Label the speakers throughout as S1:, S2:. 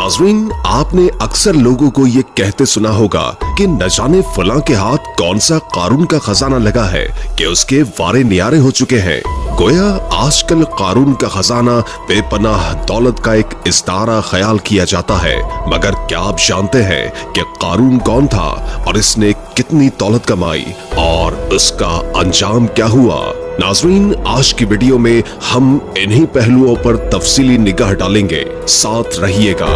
S1: नाज़रीन, आपने अक्सर लोगों को ये कहते सुना होगा कि न जाने फलां के हाथ कौन सा कारून का खजाना लगा है कि उसके वारे नियारे हो चुके हैं। गोया आजकल कारून का खजाना बेपनाह दौलत का एक इस्तारा ख्याल किया जाता है, मगर क्या आप जानते हैं कि कारून कौन था और इसने कितनी दौलत कमाई और उसका अंजाम क्या हुआ? नाज़रीन, आज की वीडियो में हम इन्हीं पहलुओं पर तफसीली निगाह डालेंगे, साथ रहिएगा।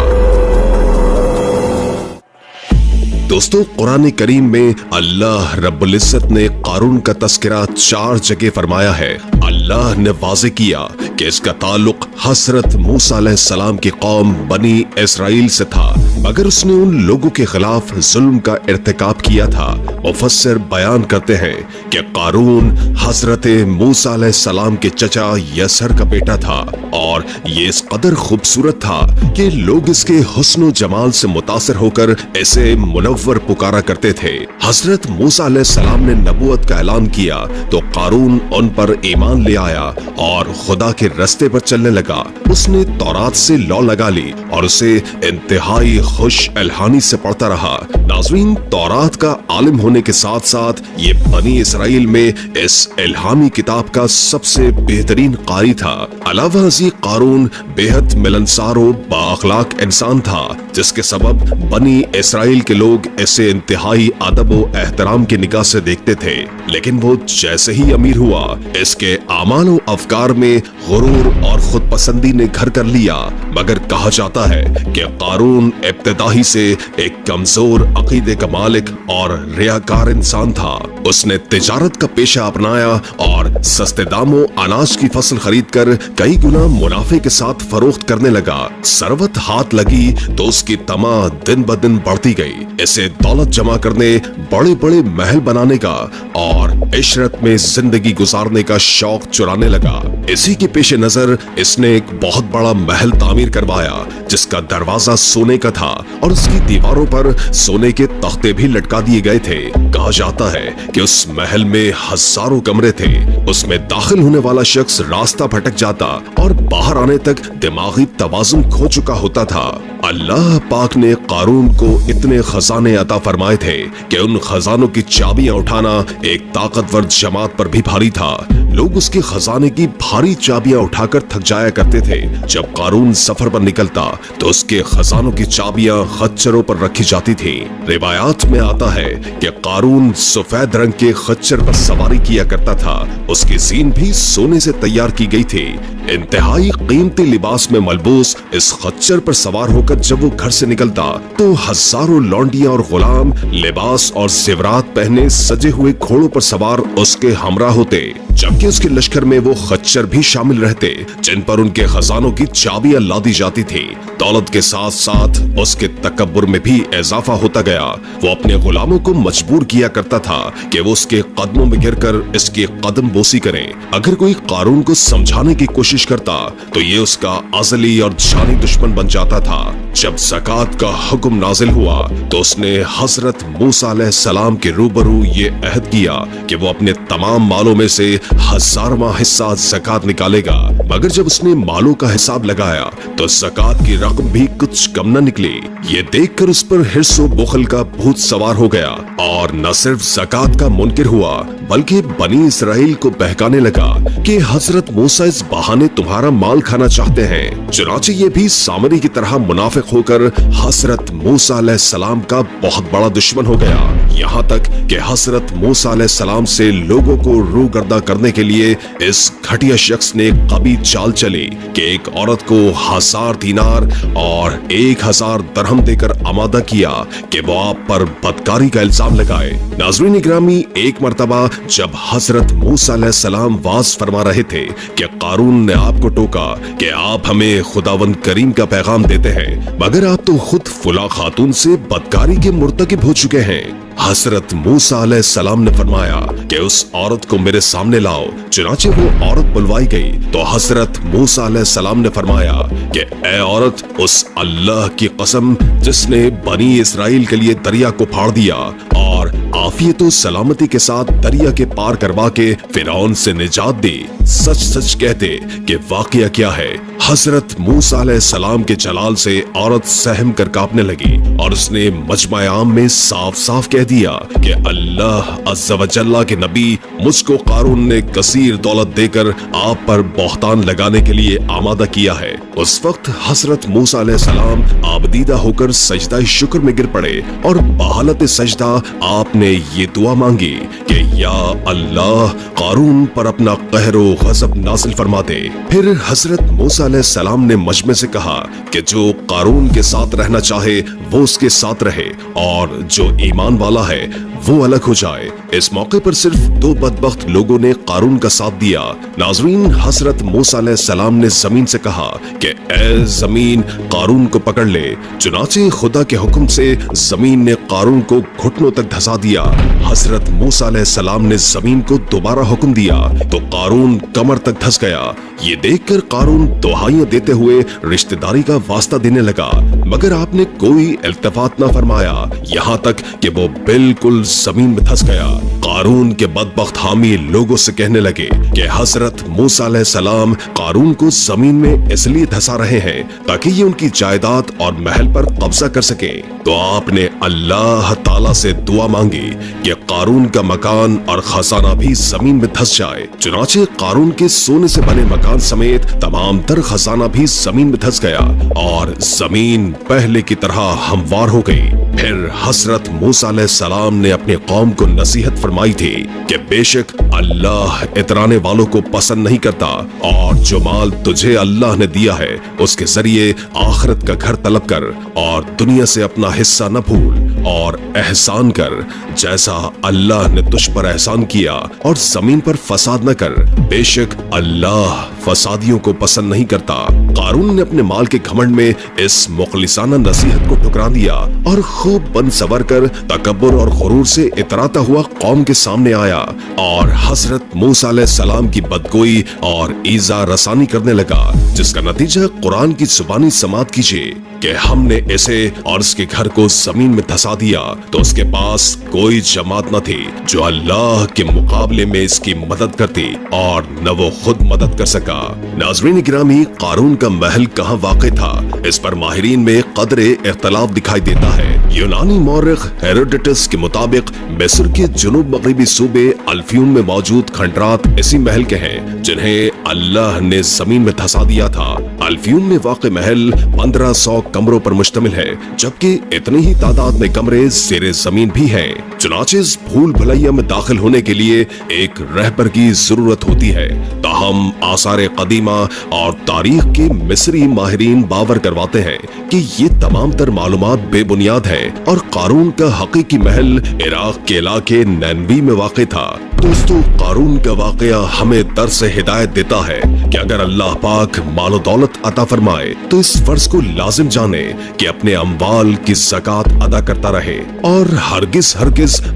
S1: दोस्तों, कुरान करीम में अल्लाह रब्बुल इज्जत ने कारून का तस्करा 4 जगह फरमाया है। अल्लाह ने वाज़े किया कि इसका ताल्लुक हज़रत मूसा अलैहिस्सलाम की कौम बनी इसराइल से था, मगर उसने उन लोगों के खिलाफ जुल्म का इर्तिकाब किया था। मुफस्सिर बयान करते हैं कि कारून हज़रत मूसा अलैहिस्सलाम के चचा यसर का बेटा था और ये इस कदर खूबसूरत था कि लोग इसके हुस्न जमाल से मुतासिर होकर इसे मुनव्वर पुकारा करते थे। हज़रत मूसा अलैहिस्सलाम ने नबूवत का ऐलान किया तो कारून उन पर ईमान ले आया और खुदा के रास्ते पर चलने लगा। उसने तौरात से लौ लगा ली और उसे इंतहाई खुश अलहानी से पढ़ता रहा। नाज़रीन, तौरात का आलिम होने के साथ साथ ये बनी इसराइल में इस इल्हामी किताब का सबसे बेहतरीन कारी था। अलावा अज़ी कारून बेहद मिलनसार और बाअखलाक इंसान था, जिसके सबब बनी इसराइल के लोग इसे इंतहाई अदब और एहतराम की निगाह से देखते थे। लेकिन वो जैसे ही अमीर हुआ, इसके आमाल और अफकार में गुरूर और खुद पसंदी ने घर कर लिया। मगर कहा जाता है कि कारून इब्तिदाई से एक कमजोर अकीदे का मालिक और रियाकार इंसान था। उसने तिजारत का पेशा अपनाया और सस्ते दामों अनाज की फसल खरीद कर कई गुना मुनाफे के साथ फरोख्त करने लगा। सरवत हाथ लगी तो उसकी तमा दिन ब दिन बढ़ती गई। इसे दौलत जमा करने, बड़े बड़े महल बनाने का और इशरत में जिंदगी गुजारने का शौक चुराने लगा। इसी के पेश नजर इसने एक बहुत बड़ा महल तामीर करवाया, जिसका दरवाजा सोने का था और उसकी दीवारों पर सोने के तख्ते भी लटका दिए गए थे। कहा जाता है कि उस महल में हजारों कमरे थे। उसमें दाखिल होने वाला शख्स रास्ता भटक जाता और बाहर आने तक दिमागी तवाजुन खो चुका होता था। अल्लाह पाक ने कारून को इतने खजाने अता फरमाए थे कि उन खजानों की चाबियां उठाना एक ताकतवर जमात पर भी भारी था। लोग उसके खजाने की भारी चाबियां उठाकर थक जाया करते थे। जब कारून सफर पर निकलता तो उसके खजानों की चाबियां खच्चरों पर रखी जाती थी। रिवायात में आता है कि कारून सफेद रंग के खच्चर पर सवारी किया करता था। उसकी जीन भी सोने से तैयार की गई थी। इंतहाई कीमती लिबास में मलबूस इस खच्चर पर सवार होकर जब वो घर से निकलता तो हजारों लौंडियां और गुलाम लिबास और जेवरात पहने सजे हुए घोड़ों पर सवार उसके हमरा होते, जबकि उसके लश्कर में वो खच्चर भी शामिल रहते जिन पर उनके खजानों की चाबियां लादी जाती थी। दौलत के साथ साथ उसके तकब्बुर में भी इजाफा होता गया। वो अपने गुलामों को मजबूर किया करता था कि वो उसके कदमों में गिरकर इसकी कदम बोसी करें। अगर कोई कारून को समझाने की कोशिश करता तो ये उसका अज़ली और जानी दुश्मन बन जाता था। जब ज़कात का हुक्म नाजिल हुआ तो उसने हज़रत मूसा अलैहिस्सलाम के रूबरू ये अहद किया कि वो अपने तमाम मालों में से 1000वां हिस्सा ज़कात निकालेगा। मगर जब उसने मालों का हिसाब लगाया तो ज़कात की रकम भी कुछ कम न निकली। ये देखकर उस पर हिर्स और बुखल का भूत सवार हो गया और न सिर्फ ज़कात का मुनकिर हुआ बल्कि बनी इसराइल को बहकाने लगा कि हज़रत मूसा इस बहाने तुम्हारा माल खाना चाहते हैं। चुनाचे ये भी सामरी की तरह मुनाफिक होकर हज़रत मूसा अलैहिस्सलाम का बहुत बड़ा दुश्मन हो गया। यहाँ तक कि हज़रत मूसा अलैहिस्सलाम से लोगों को रूगर्दा करने के लिए इस घटिया शख्स ने कभी चाल चली कि एक औरत को 1000 दीनार और 1000 दरहम देकर आमादा किया कि वो आप पर बदकारी का इल्जाम लगाए। नाज़रीन ग्रामी, एक मर्तबा जब हज़रत मूसा अलैहिस्सलाम वाज फरमा रहे थे कि कारून ने आपको टोका कि आप हमें खुदावंद करीम का पैगाम देते हैं, मगर आप तो खुद फुला खातून से बदकारी के मुर्तकिब हो चुके हैं। हज़रत मूसा अलैहिस्सलाम ने फरमाया कि उस औरत को मेरे सामने लाओ। चुनाचे वो औरत बुलवाई गई तो हज़रत मूसा अलैहिस्सलाम ने फरमाया कि ए औरत, उस अल्लाह की कसम जिसने बनी इसराइल के लिए दरिया को फाड़ दिया और आफियत और सलामती के साथ दरिया के पार करवा के फिरौन से निजात दी, सच सच कहते कि वाकया क्या है। हजरत मूसा अलैहिस्सलाम के जलाल से औरत सहम कर कांपने लगी और उसने मजमा आम में साफ साफ कह दिया कि अल्लाह अज़्ज़ा व जल्ला के नबी, मुझको कारून ने कसीर दौलत देकर आप पर बहतान लगाने के लिए आमादा किया है। उस वक्त हजरत मूसा अलैहिस्सलाम आबदीदा होकर सजदा शुक्र में गिर पड़े और बहालत सजदा आपने ये दुआ मांगी कि या अल्लाह, कारून पर अपना कहरो गज़ब नाज़िल फरमा दे। फिर हजरत मूसा अलैहिस्सलाम ने मजमे से कहा कि जो कारून के साथ रहना चाहे वो उसके साथ रहे और जो ईमान वाला है वो अलग हो जाए। इस मौके पर सिर्फ दो बदबख्त लोगों ने कारून का साथ दिया। नाज़रीन, हजरत मूसा अलैहिस्सलाम ने जमीन से कहा कि ए जमीन, कारून को पकड़ ले। चुनाचे खुदा के हुक्म से जमीन ने कारून को घुटनों तक धंसा दिया। हजरत मूसा अलैहिस्सलाम ने जमीन को दोबारा हुक्म दिया तो कारून कमर तक धंस गया। ये देखकर कारून दुहाइयां देते हुए रिश्तेदारी का वास्ता देने लगा, मगर आपने कोई इल्तिफात न फरमाया, यहाँ तक कि वो बिल्कुल जमीन में धंस गया। कारून के बदबख्त हामी लोगों से कहने लगे कि हजरत मूसा अलैहिस्सलाम कारून को जमीन में इसलिए धंसा रहे हैं ताकि ये उनकी जायदाद और महल पर कब्जा कर सके। तो आपने अल्लाह ताला से दुआ मांगी कि कारून का मकान और खजाना भी जमीन में धंस जाए। चुनाचे कारून के सोने से बने मकान समेत तमाम तर खजाना भी जमीन में धंस गया और जमीन पहले की तरह हमवार हो गई। फिर हजरत मूसा अलैहिस्सलाम ने अपने कौम को नसीहत फरमाई थी कि बेशक अल्लाह इतराने वालों को पसंद नहीं करता और जो माल तुझे अल्लाह ने दिया है उसके जरिए आखिरत का घर तलब कर और दुनिया से अपना हिस्सा न भूल और एहसान कर जैसा अल्लाह ने तुझ पर एहसान किया और जमीन पर फसाद न कर, बेशक अल्लाह फसादियों को पसंद नहीं करता। कारून ने अपने माल के घमंड में इस मुखलिसाना नसीहत को ठुकरा दिया और खूब बन सवर कर तकब्बुर और गुरूर से इतराता हुआ कौम के सामने आया और हजरत मूसा अलैहिस्सलाम की बदगोई और ईजा रसानी करने लगा, जिसका नतीजा कुरान की जुबानी समात कीजिए कि हमने इसे और इसके घर को जमीन में धंसा दिया तो उसके पास कोई जमात न थी जो अल्लाह के मुकाबले में इसकी मदद करती और न वो खुद मदद कर सका। नाज़रीन गिरामी, कारून का महल कहाँ वाक़ था, इस पर माहिरीन में कदरे इख्तलाफ दिखाई देता है। यूनानी मौरिख हेरोडोटस के मुताबिक मिस्र के जुनूब मगरिबी सूबे अल्फियूम में मौजूद खंडरात इसी महल के हैं जिन्हें अल्लाह ने जमीन में धंसा दिया था। अल्फियूम में वाक़ महल 1500 कमरों पर मुश्तमिल है, जबकि इतनी ही तादाद में कमरे ज़ेरे जमीन भी हैं। चुनाचे इस भूल भुलैया में दाखिल होने के लिए एक रहबर की जरूरत होती है। ताहम आसार कदीमा और तारीख के मिस्री माहिरीन बावर करवाते हैं कि ये तमाम तर मालूमात बेबुनियाद है और कारून का हकीकी महल इराक के इलाके नैनवी में वाक़ था। दोस्तों, कारून का वाक़या हमें दर्स हिदायत देता है कि अगर अल्लाह पाक मालो दौलत अता फरमाए तो इस फर्ज को लाजिम जाने कि अपने अम्वाल की ज़कात अदा करता रहे और हरगिज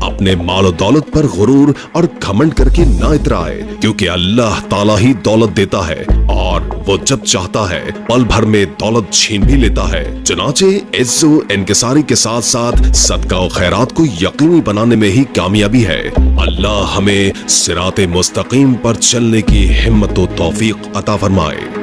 S1: अपने मालो दौलत पर गुरूर और घमंड करके ना इतराए, क्योंकि अल्लाह ताला ही दौलत देता है और वो जब चाहता है पल भर में दौलत छीन भी लेता है। चुनाचे इज्जो इनकिसारी के साथ साथ सदका और खैरात को यकीनी बनाने में ही कामयाबी है। अल्लाह हमें सिराते मुस्तकीम पर चलने की हिम्मत और तौफीक अता फरमाए।